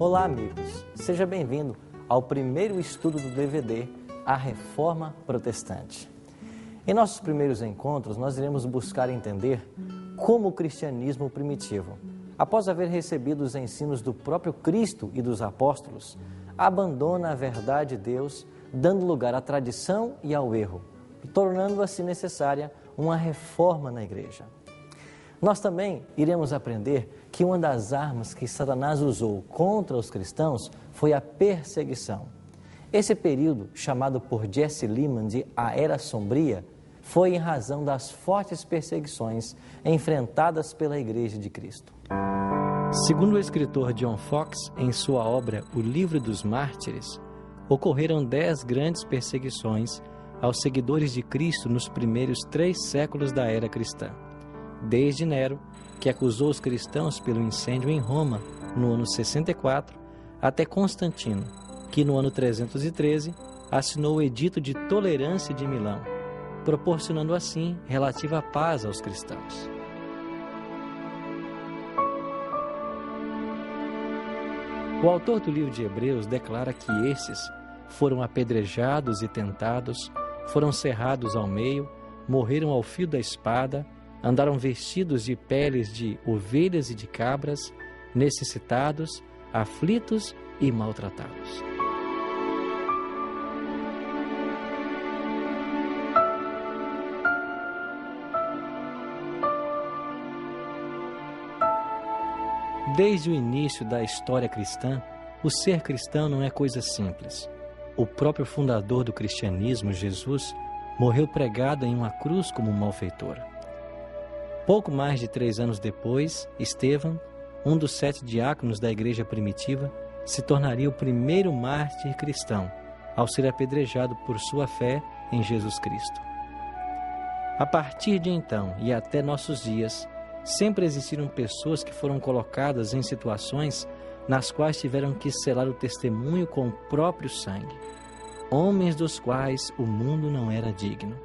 Olá, amigos. Seja bem-vindo ao primeiro estudo do DVD A Reforma Protestante. Em nossos primeiros encontros, nós iremos buscar entender como o cristianismo primitivo, após haver recebido os ensinos do próprio Cristo e dos apóstolos, abandona a verdade de Deus, dando lugar à tradição e ao erro, tornando assim necessária uma reforma na igreja. Nós também iremos aprender que uma das armas que Satanás usou contra os cristãos foi a perseguição. Esse período, chamado por Jesse Lehman de a Era Sombria, foi em razão das fortes perseguições enfrentadas pela Igreja de Cristo. Segundo o escritor John Fox, em sua obra O Livro dos Mártires, ocorreram 10 grandes perseguições aos seguidores de Cristo nos primeiros 3 séculos da era cristã. Desde Nero, que acusou os cristãos pelo incêndio em Roma no ano 64, até Constantino, que no ano 313 assinou o Edito de Tolerância de Milão, proporcionando assim relativa paz aos cristãos. O autor do livro de Hebreus declara que esses foram apedrejados e tentados, foram cerrados ao meio, morreram ao fio da espada, andaram vestidos de peles de ovelhas e de cabras, necessitados, aflitos e maltratados. Desde o início da história cristã, o ser cristão não é coisa simples. O próprio fundador do cristianismo, Jesus, morreu pregado em uma cruz como um malfeitor. Pouco mais de 3 anos depois, Estevão, um dos 7 diáconos da igreja primitiva, se tornaria o primeiro mártir cristão, ao ser apedrejado por sua fé em Jesus Cristo. A partir de então e até nossos dias, sempre existiram pessoas que foram colocadas em situações nas quais tiveram que selar o testemunho com o próprio sangue, homens dos quais o mundo não era digno.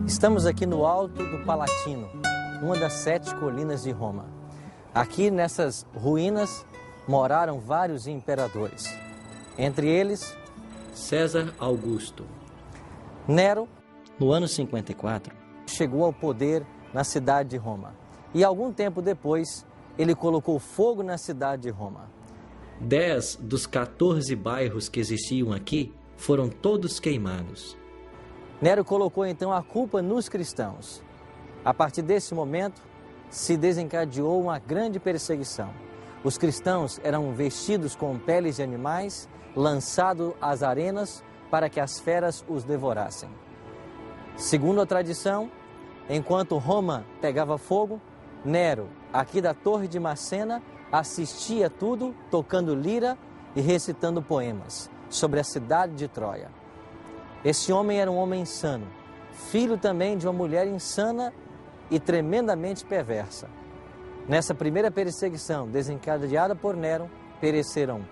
Estamos aqui no alto do Palatino, uma das 7 colinas de Roma. Aqui nessas ruínas moraram vários imperadores, entre eles César Augusto. Nero, no ano 54, chegou ao poder na cidade de Roma e algum tempo depois ele colocou fogo na cidade de Roma. 10 dos 14 bairros que existiam aqui foram todos queimados. Nero colocou então a culpa nos cristãos. A partir desse momento, se desencadeou uma grande perseguição. Os cristãos eram vestidos com peles de animais, lançados às arenas para que as feras os devorassem. Segundo a tradição, enquanto Roma pegava fogo, Nero, aqui da Torre de Macena, assistia tudo tocando lira e recitando poemas sobre a cidade de Troia. Esse homem era um homem insano, filho também de uma mulher insana e tremendamente perversa. Nessa primeira perseguição desencadeada por Nero, pereceram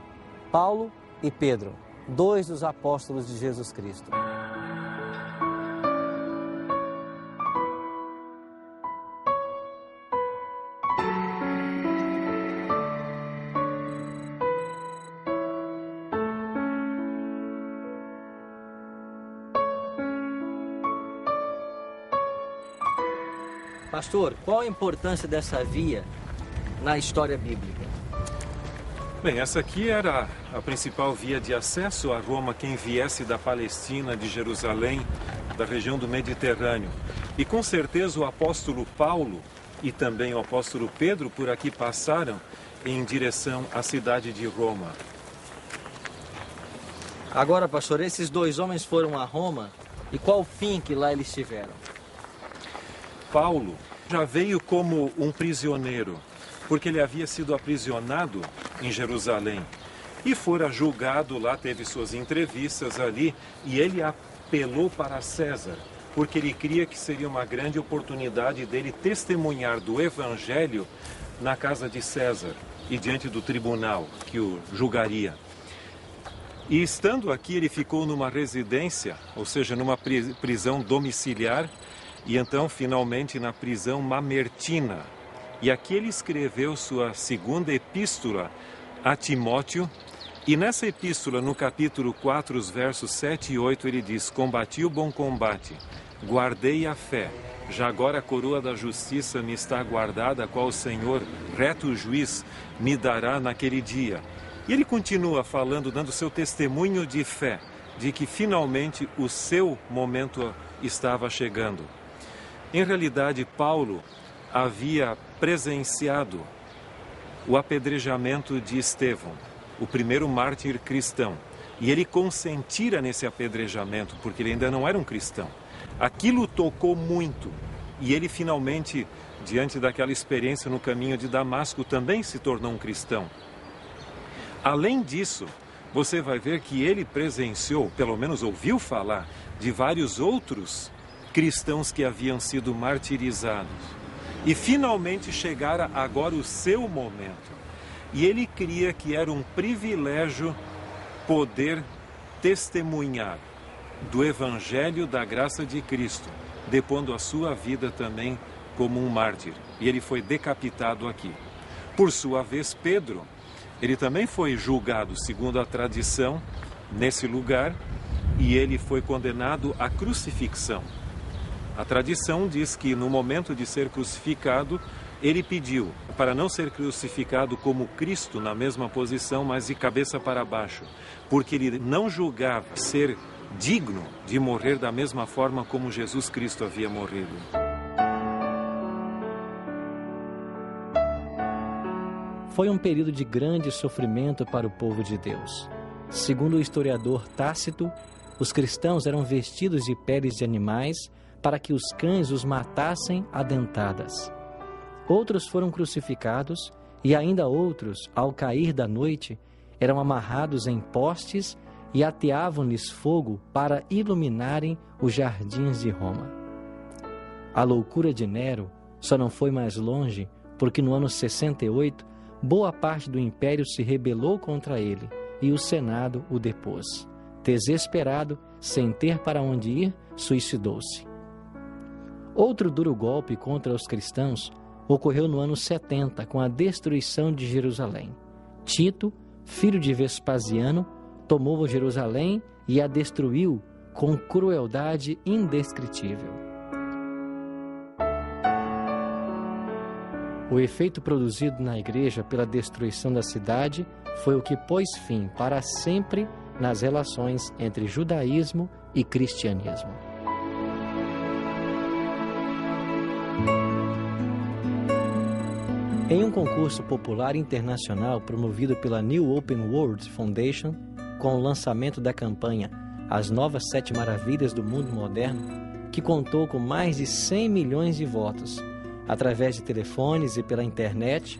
Paulo e Pedro, 2 dos apóstolos de Jesus Cristo. Pastor, qual a importância dessa via na história bíblica? Bem, essa aqui era a principal via de acesso a Roma, quem viesse da Palestina, de Jerusalém, da região do Mediterrâneo. E com certeza o apóstolo Paulo e também o apóstolo Pedro por aqui passaram em direção à cidade de Roma. Agora, pastor, esses 2 homens foram a Roma e qual o fim que lá eles tiveram? Paulo já veio como um prisioneiro, porque ele havia sido aprisionado em Jerusalém. e fora julgado lá, teve suas entrevistas ali, e ele apelou para César, porque ele cria que seria uma grande oportunidade dele testemunhar do Evangelho na casa de César e diante do tribunal que o julgaria. E estando aqui, ele ficou numa residência, ou seja, numa prisão domiciliar, e então finalmente na prisão mamertina. E aqui ele escreveu sua segunda epístola a Timóteo, e nessa epístola, no capítulo 4, os versos 7 e 8, ele diz: combati o bom combate, guardei a fé, já agora a coroa da justiça me está guardada, a qual o Senhor, reto juiz, me dará naquele dia. E ele continua falando, dando seu testemunho de fé, de que finalmente o seu momento estava chegando. Em realidade, Paulo havia presenciado o apedrejamento de Estevão, o primeiro mártir cristão. E ele consentira nesse apedrejamento, porque ele ainda não era um cristão. Aquilo tocou muito. E ele finalmente, diante daquela experiência no caminho de Damasco, também se tornou um cristão. Além disso, você vai ver que ele presenciou, pelo menos ouviu falar, de vários outros cristãos que haviam sido martirizados. E finalmente chegara agora o seu momento. E ele cria que era um privilégio poder testemunhar do Evangelho da graça de Cristo, depondo a sua vida também como um mártir. E ele foi decapitado aqui. Por sua vez, Pedro, ele também foi julgado, segundo a tradição, nesse lugar, e ele foi condenado à crucifixão. A tradição diz que no momento de ser crucificado, ele pediu para não ser crucificado como Cristo na mesma posição, mas de cabeça para baixo, porque ele não julgava ser digno de morrer da mesma forma como Jesus Cristo havia morrido. Foi um período de grande sofrimento para o povo de Deus. Segundo o historiador Tácito, os cristãos eram vestidos de peles de animais para que os cães os matassem a dentadas. Outros foram crucificados e ainda outros, ao cair da noite, eram amarrados em postes e ateavam-lhes fogo para iluminarem os jardins de Roma. A loucura de Nero só não foi mais longe porque no ano 68, boa parte do império se rebelou contra ele e o Senado o depôs. Desesperado, sem ter para onde ir, suicidou-se. Outro duro golpe contra os cristãos ocorreu no ano 70, com a destruição de Jerusalém. Tito, filho de Vespasiano, tomou Jerusalém e a destruiu com crueldade indescritível. O efeito produzido na igreja pela destruição da cidade foi o que pôs fim para sempre nas relações entre judaísmo e cristianismo. Em um concurso popular internacional promovido pela New Open World Foundation, com o lançamento da campanha As Novas Sete Maravilhas do Mundo Moderno, que contou com mais de 100 milhões de votos, através de telefones e pela internet,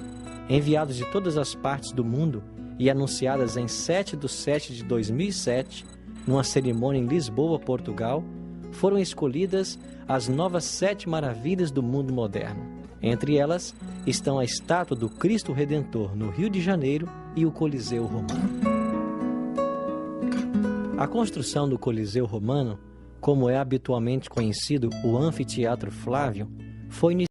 enviados de todas as partes do mundo e anunciadas em 7/7/2007, numa cerimônia em Lisboa, Portugal, foram escolhidas as novas 7 maravilhas do mundo moderno. Entre elas estão a estátua do Cristo Redentor no Rio de Janeiro e o Coliseu Romano. A construção do Coliseu Romano, como é habitualmente conhecido o Anfiteatro Flávio, foi